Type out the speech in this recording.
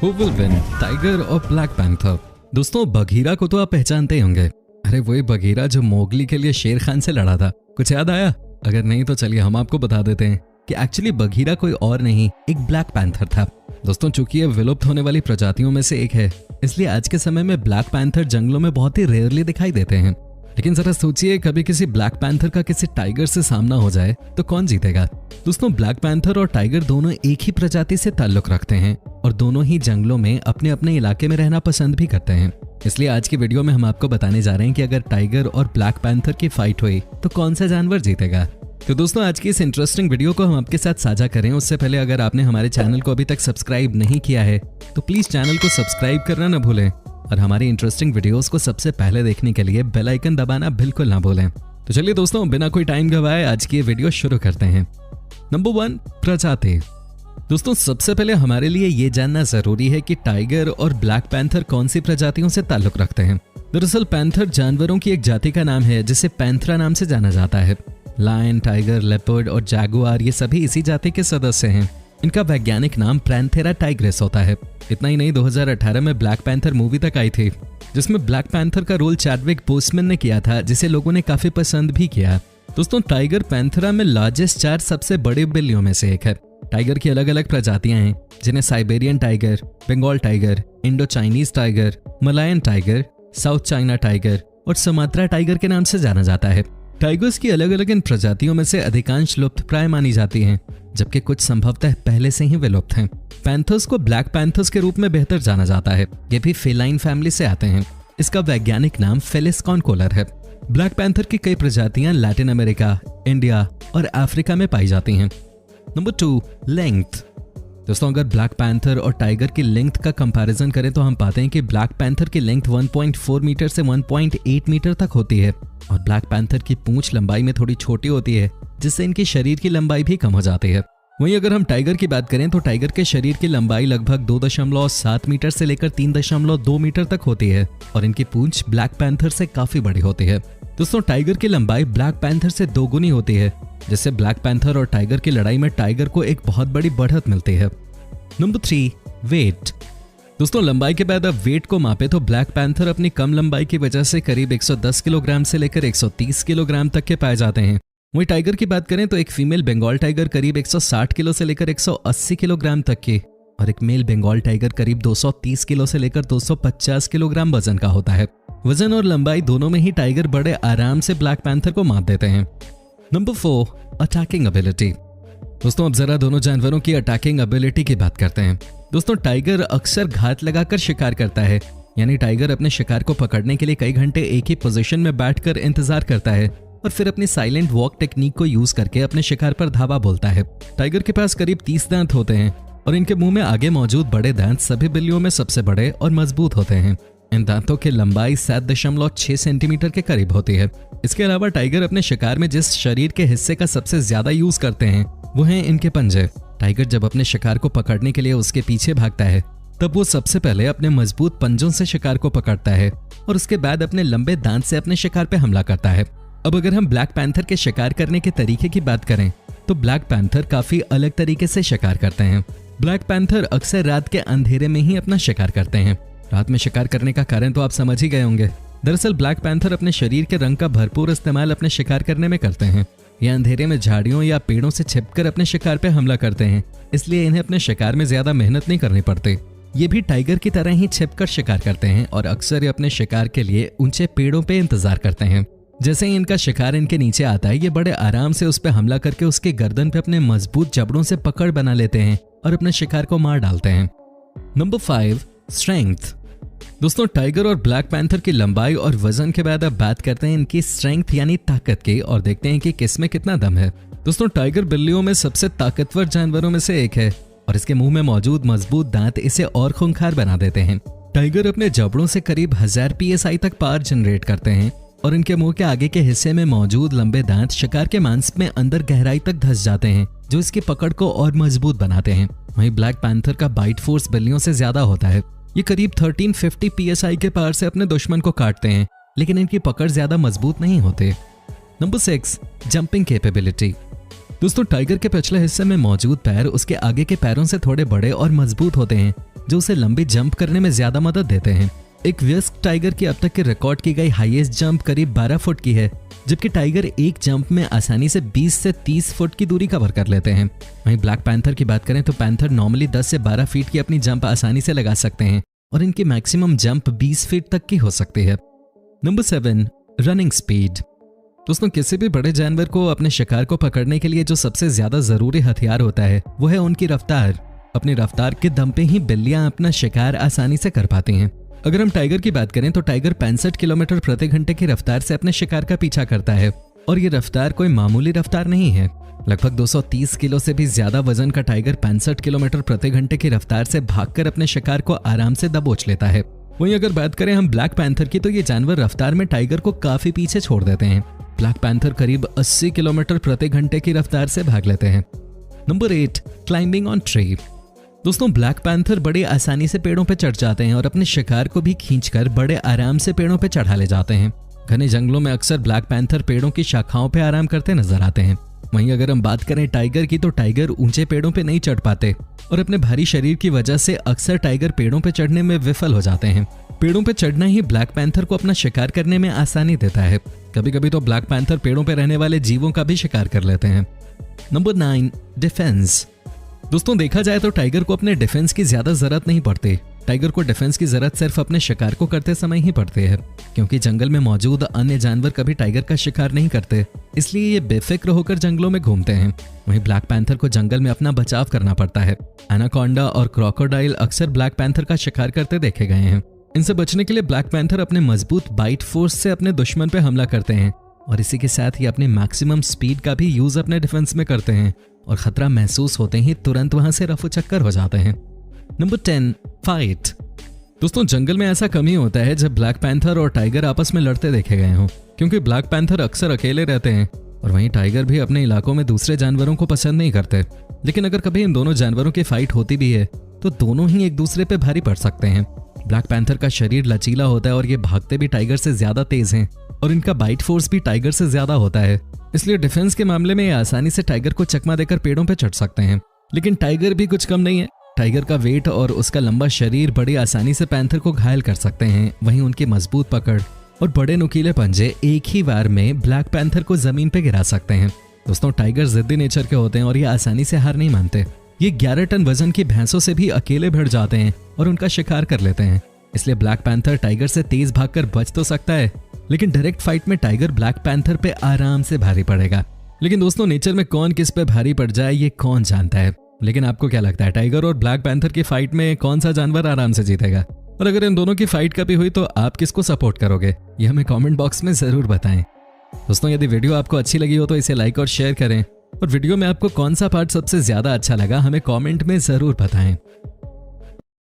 Who will win, tiger और black panther? दोस्तों, बघीरा को तो आप पहचानते ही होंगे। अरे वही बघीरा जो मोगली के लिए शेर खान से लड़ा था। कुछ याद आया? अगर नहीं तो चलिए हम आपको बता देते हैं कि एक्चुअली बघीरा कोई और नहीं, एक ब्लैक पैंथर था। दोस्तों, चूंकि ये विलुप्त होने वाली प्रजातियों में से एक है, इसलिए आज के समय में ब्लैक पैंथर जंगलों में बहुत ही रेयरली दिखाई देते हैं। लेकिन जरा सोचिए, कभी किसी ब्लैक पैंथर का किसी टाइगर से सामना हो जाए तो कौन जीतेगा? दोस्तों, ब्लैक पैंथर और टाइगर दोनों एक ही प्रजाति से ताल्लुक रखते हैं और दोनों ही जंगलों में अपने अपने इलाके में रहना पसंद भी करते हैं। इसलिए आज की वीडियो में हम आपको बताने जा रहे हैं कि अगर टाइगर और ब्लैक पैंथर की फाइट हुई तो कौन सा जानवर जीतेगा। तो दोस्तों, आज की इस इंटरेस्टिंग वीडियो को हम आपके साथ साझा करें उससे पहले अगर आपने हमारे चैनल को अभी तक सब्सक्राइब नहीं किया है तो प्लीज चैनल को सब्सक्राइब करना न भूलें और हमारी इंटरेस्टिंग वीडियोस को सबसे पहले देखने के लिए बेल आइकन दबाना बिल्कुल ना भूलें। तो चलिए दोस्तों, बिना कोई टाइम गवाए आज की ये वीडियो शुरू करते हैं। नंबर 1, प्रजाति। दोस्तों, सबसे पहले हमारे लिए ये जानना जरूरी है कि टाइगर और ब्लैक पैंथर कौन सी प्रजातियों से ताल्लुक रखते हैं। दरअसल पैंथर जानवरों की एक जाति का नाम है जिसे पैंथरा नाम से जाना जाता है। लायन, टाइगर, लेपर्ड और जैगुआर ये सभी इसी जाति के सदस्य हैं। इनका वैज्ञानिक नाम पैंथेरा टाइग्रेस होता है। इतना ही नहीं, 2018 में ब्लैक पैंथर मूवी तक आई थी जिसमें ब्लैक पैंथर का रोल चैडविक बोसमैन ने किया था, जिसे लोगों ने काफी पसंद भी किया। दोस्तों, टाइगर पैंथेरा में लार्जेस्ट 4 सबसे बड़े बिल्लियों में से एक है। टाइगर की अलग अलग प्रजातियां हैं जिन्हें Siberian tiger, Bengal tiger, Indo Chinese tiger, Malayan tiger, South China tiger और सुमात्रा टाइगर के नाम से जाना जाता है। टाइगर्स की अलग अलग इन प्रजातियों में से अधिकांश लुप्त प्राय मानी जाती हैं, जबकि कुछ संभवतः पहले से ही विलुप्त हैं। पैंथर्स को ब्लैक पैंथर्स के रूप में बेहतर जाना जाता है। ये भी फेलाइन फैमिली से आते हैं। इसका वैज्ञानिक नाम फेलिस कॉनकोलर है। ब्लैक पैंथर की कई प्रजातियां लैटिन अमेरिका, इंडिया और अफ्रीका में पाई जाती हैं। Number 2, length. दोस्तों, अगर ब्लैक पैंथर और टाइगर की लेंथ का कंपैरिजन करें तो हम पाते हैं कि ब्लैक पैंथर की लेंथ 1.4 मीटर से 1.8 मीटर तक होती है और ब्लैक पैंथर की पूंछ लंबाई में थोड़ी छोटी होती है, जिससे इनकी शरीर की लंबाई भी कम हो जाती है। वहीं अगर हम टाइगर की बात करें तो टाइगर के शरीर की लंबाई लगभग 2.7 मीटर से लेकर 3.2 मीटर तक होती है और इनकी पूंछ ब्लैक पैंथर से काफी बड़ी होती है। दोस्तों, टाइगर की लंबाई ब्लैक पैंथर से 2 गुनी होती है, जिससे ब्लैक पैंथर और टाइगर की लड़ाई में टाइगर को एक बहुत बड़ी बढ़त मिलती है। Number 3, weight. दोस्तों, लंबाई के बाद अब वेट को मापे तो ब्लैक पैंथर अपनी कम लंबाई की वजह से करीब 110 किलोग्राम से लेकर 130 किलोग्राम तक के पाए जाते हैं। वहीं टाइगर की बात करें तो एक फीमेल बंगाल टाइगर करीब 160 किलो से लेकर 180 किलोग्राम तक की और एक मेल बंगाल टाइगर करीब 230 किलो से लेकर 250 किलोग्राम वजन का होता है। वजन और लंबाई दोनों में ही टाइगर बड़े आराम से ब्लैक पैंथर को मात देते हैं। Number 4, attacking ability. दोस्तों, अब जरा दोनों जानवरों की अटैकिंग एबिलिटी की बात करते हैं। दोस्तों, टाइगर अक्सर घात लगाकर शिकार करता है, यानी टाइगर अपने शिकार को पकड़ने के लिए कई घंटे एक ही पोजीशन में बैठकर इंतजार करता है और फिर अपनी साइलेंट वॉक टेक्निक को यूज करके अपने शिकार पर धावा बोलता है। टाइगर के पास करीब 30 दांत होते हैं और इनके मुंह में आगे मौजूद बड़े दांत सभी बिल्लियों में सबसे बड़े और मजबूत होते हैं। इन दांतों की लंबाई 7.6 सेंटीमीटर के करीब होती है। इसके अलावा टाइगर अपने शिकार में जिस शरीर के हिस्से का सबसे ज्यादा यूज करते हैं वो हैं इनके पंजे। टाइगर जब अपने शिकार को पकड़ने के लिए उसके पीछे भागता है तब वो सबसे पहले अपने मजबूत पंजों से शिकार को पकड़ता है और उसके बाद अपने लंबे दांत से अपने शिकार पे हमला करता है। अब अगर हम ब्लैक पैंथर के शिकार करने के तरीके की बात करें तो ब्लैक पैंथर काफी अलग तरीके से शिकार करते हैं। ब्लैक पैंथर अक्सर रात के अंधेरे में ही अपना शिकार करते हैं। रात में शिकार करने का कारण तो आप समझ ही गए होंगे। दरअसल ब्लैक पैंथर अपने शरीर के रंग का भरपूर इस्तेमाल अपने शिकार करने में करते हैं। ये अंधेरे में झाड़ियों या पेड़ों से छिपकर अपने शिकार पे हमला करते हैं, इसलिए इन्हें अपने शिकार में ज्यादा मेहनत नहीं करनी पड़ती। ये भी टाइगर की तरह ही छिपकर शिकार करते हैं और अक्सर ये अपने शिकार के लिए ऊंचे पेड़ों पे इंतजार करते हैं। जैसे ही इनका शिकार इनके नीचे आता है, ये बड़े आराम से उस पर हमला करके उसके गर्दन पे अपने मजबूत जबड़ों से पकड़ बना लेते हैं और अपने शिकार को मार डालते हैं। Number 5, strength. दोस्तों, टाइगर और ब्लैक पैंथर की लंबाई और वजन के बाद अब बात करते हैं इनकी स्ट्रेंथ यानी ताकत की और देखते हैं कि किसमें कितना दम है। दोस्तों, टाइगर बिल्लियों में सबसे ताकतवर जानवरों में से एक है और इसके मुंह में मौजूद मजबूत दांत इसे और खूंखार बना देते हैं। टाइगर अपने जबड़ों से करीब 1000 PSI तक पावर जनरेट करते हैं और इनके मुंह के आगे के हिस्से में मौजूद लंबे दांत शिकार के मांस में अंदर गहराई तक धंस जाते हैं, जो इसकी पकड़ को और मजबूत बनाते हैं। वहीं ब्लैक पैंथर का बाइट फोर्स बिल्लियों से ज्यादा होता है। ये करीब 1350 PSI के पावर से अपने दुश्मन को काटते हैं, लेकिन इनकी पकड़ ज्यादा मजबूत नहीं होते। Number 6, jumping capability. दोस्तों टाइगर के पिछले हिस्से में मौजूद पैर उसके आगे के पैरों से थोड़े बड़े और मजबूत होते हैं, जो उसे लंबी जंप करने में ज्यादा मदद देते हैं। एक वयस्क टाइगर की अब तक के रिकॉर्ड की गई हाईएस्ट जंप करीब 12 फुट की है, जबकि टाइगर एक जंप में आसानी से 20 से 30 फुट की दूरी कवर कर लेते हैं। वहीं ब्लैक पैंथर की बात करें तो पैंथर नॉर्मली 10 से 12 फीट की अपनी जंप आसानी से लगा सकते हैं और इनकी मैक्सिमम जंप 20 फीट तक की हो सकती है। Number 7, running speed. दोस्तों किसी भी बड़े जानवर को अपने शिकार को पकड़ने के लिए जो सबसे ज्यादा जरूरी हथियार होता है वो है उनकी रफ्तार। अपनी रफ्तार के दम पे ही बिल्लियां अपना शिकार आसानी से कर पाती हैं। अगर हम टाइगर की बात करें तो टाइगर 65 किलोमीटर प्रति घंटे की रफ्तार से अपने शिकार का पीछा करता है और ये रफ्तार कोई मामूली रफ्तार नहीं है। लगभग 230 किलो से भी ज्यादा वजन का टाइगर 65 किलोमीटर प्रति घंटे की रफ्तार से भागकर अपने शिकार को आराम से दबोच लेता है। वहीं अगर बात करें हम ब्लैक पैंथर की तो ये जानवर रफ्तार में टाइगर को काफी पीछे छोड़ देते हैं। ब्लैक पैंथर करीब 80 किलोमीटर प्रति घंटे की रफ्तार से भाग लेते हैं। Number 8, climbing on tree. दोस्तों ब्लैक पैंथर बड़ी आसानी से पेड़ों पर चढ़ जाते हैं और अपने शिकार को भी खींचकर बड़े आराम से पेड़ों पर चढ़ा ले जाते हैं। घने जंगलों में अक्सर ब्लैक पैंथर पेड़ों की शाखाओं पर आराम करते नजर आते हैं। वहीं अगर हम बात करें टाइगर की तो टाइगर ऊंचे पेड़ों पर नहीं चढ़ पाते और अपने भारी शरीर की वजह से अक्सर टाइगर पेड़ों पर चढ़ने में विफल हो जाते हैं। पेड़ों पर चढ़ना ही ब्लैक पैंथर को अपना शिकार करने में आसानी देता है। कभी कभी तो ब्लैक पैंथर पेड़ों पर रहने वाले जीवों का भी शिकार कर लेते हैं। Number 9, defence. दोस्तों देखा जाए तो टाइगर को अपने डिफेंस की ज्यादा जरूरत नहीं पड़ती। टाइगर को डिफेंस की जरूरत सिर्फ अपने शिकार को करते समय ही पड़ती है, क्योंकि जंगल में मौजूद अन्य जानवर कभी टाइगर का शिकार नहीं करते, इसलिए ये बेफिक्र होकर जंगलों में घूमते हैं। वहीं ब्लैक पैंथर को जंगल में अपना बचाव करना पड़ता है। एनाकोंडा और क्रोकोडाइल अक्सर ब्लैक पैंथर का शिकार करते देखे गए हैं। इनसे बचने के लिए ब्लैक पैंथर अपने मजबूत बाइट फोर्स से अपने दुश्मन पे हमला करते हैं और इसी के साथ ही अपनी मैक्सिमम स्पीड का भी यूज अपने डिफेंस में करते हैं और खतरा महसूस होते ही तुरंत वहां से रफू चक्कर हो जाते हैं। Number 10, fight. दोस्तों जंगल में ऐसा कम ही होता है जब ब्लैक पैंथर और टाइगर आपस में लड़ते देखे गए हों, क्योंकि ब्लैक पैंथर अक्सर अकेले रहते हैं और वहीं टाइगर भी अपने इलाकों में दूसरे जानवरों को पसंद नहीं करते। लेकिन अगर कभी इन दोनों जानवरों की फाइट होती भी है तो दोनों ही एक दूसरे पे भारी पड़ सकते हैं। ब्लैक पैंथर का शरीर लचीला होता है और ये भागते भी टाइगर से ज्यादा तेज हैं और इनका बाइट फोर्स भी टाइगर से ज्यादा होता है, इसलिए डिफेंस के मामले में ये आसानी से टाइगर को चकमा देकर पेड़ों पर चढ़ सकते हैं। लेकिन टाइगर भी कुछ कम नहीं है। टाइगर का वेट और उसका लंबा शरीर बड़ी आसानी से पैंथर को घायल कर सकते हैं। वहीं उनकी मजबूत पकड़ और बड़े नुकीले पंजे एक ही बार में ब्लैक पैंथर को जमीन पे गिरा सकते हैं। दोस्तों टाइगर जिद्दी नेचर के होते हैं और ये आसानी से हार नहीं मानते। ये 11 टन वजन की भैंसों से भी अकेले भिड़ जाते हैं और उनका शिकार कर लेते हैं। इसलिए ब्लैक पैंथर टाइगर से तेज भागकर बच तो सकता है, लेकिन डायरेक्ट फाइट में टाइगर ब्लैक पैंथर पे आराम से भारी पड़ेगा। लेकिन दोस्तों नेचर में कौन किस पे भारी पड़ जाए ये कौन जानता है। लेकिन आपको क्या लगता है, टाइगर और ब्लैक पैंथर की फाइट में कौन सा जानवर आराम से जीतेगा? और अगर इन दोनों की फाइट कभी हुई तो आप किसको सपोर्ट करोगे, ये हमें कमेंट बॉक्स में जरूर बताएं। दोस्तों यदि वीडियो आपको अच्छी लगी हो तो इसे लाइक और शेयर करें और वीडियो में आपको कौन सा पार्ट सबसे ज्यादा अच्छा लगा हमें कमेंट में जरूर बताएं।